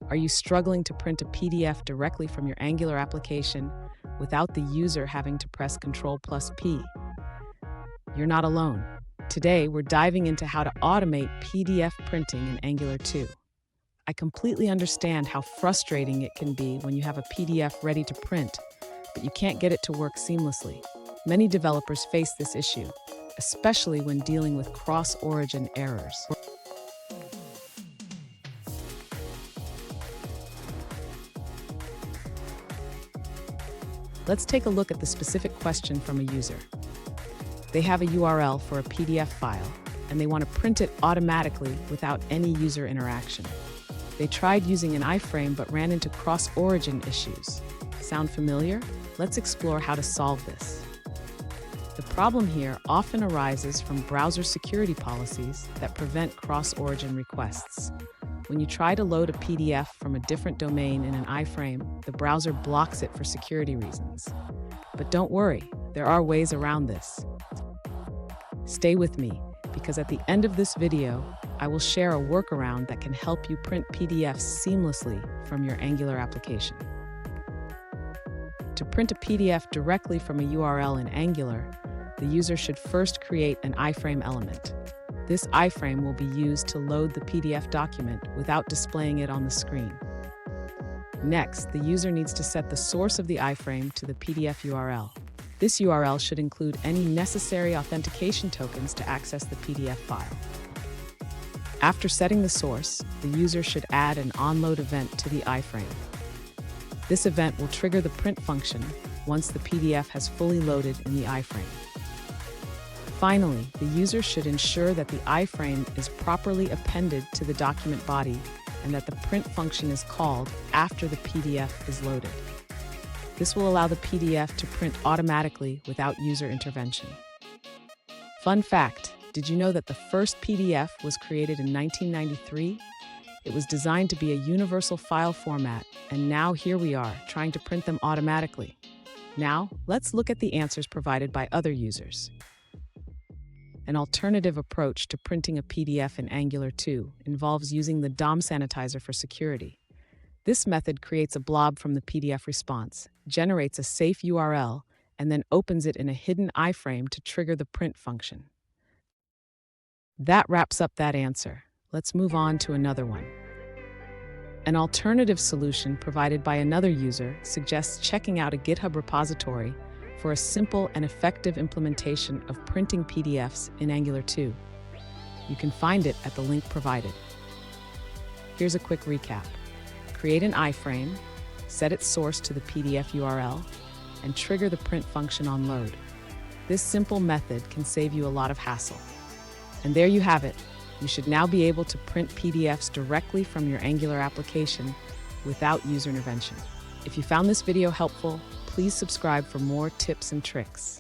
Are you struggling to print a PDF directly from your Angular application without the user having to press Ctrl+P? You're not alone. Today, we're diving into how to automate PDF printing in Angular 2. I completely understand how frustrating it can be when you have a PDF ready to print, but you can't get it to work seamlessly. Many developers face this issue, especially when dealing with cross-origin errors. Let's take a look at the specific question from a user. They have a URL for a PDF file, and they want to print it automatically without any user interaction. They tried using an iframe but ran into cross-origin issues. Sound familiar? Let's explore how to solve this. The problem here often arises from browser security policies that prevent cross-origin requests. When you try to load a PDF from a different domain in an iframe, the browser blocks it for security reasons. But don't worry, there are ways around this. Stay with me, because at the end of this video, I will share a workaround that can help you print PDFs seamlessly from your Angular application. To print a PDF directly from a URL in Angular, the user should first create an iframe element. This iframe will be used to load the PDF document without displaying it on the screen. Next, the user needs to set the source of the iframe to the PDF URL. This URL should include any necessary authentication tokens to access the PDF file. After setting the source, the user should add an onload event to the iframe. This event will trigger the print function once the PDF has fully loaded in the iframe. Finally, the user should ensure that the iframe is properly appended to the document body and that the print function is called after the PDF is loaded. This will allow the PDF to print automatically without user intervention. Fun fact, did you know that the first PDF was created in 1993? It was designed to be a universal file format, and now here we are, trying to print them automatically. Now, let's look at the answers provided by other users. An alternative approach to printing a PDF in Angular 2 involves using the DOM sanitizer for security. This method creates a blob from the PDF response, generates a safe URL, and then opens it in a hidden iframe to trigger the print function. That wraps up that answer. Let's move on to another one. An alternative solution provided by another user suggests checking out a GitHub repository for a simple and effective implementation of printing PDFs in Angular 2. You can find it at the link provided. Here's a quick recap. Create an iframe, set its source to the PDF URL, and trigger the print function on load. This simple method can save you a lot of hassle. And there you have it. You should now be able to print PDFs directly from your Angular application without user intervention. If you found this video helpful, please subscribe for more tips and tricks.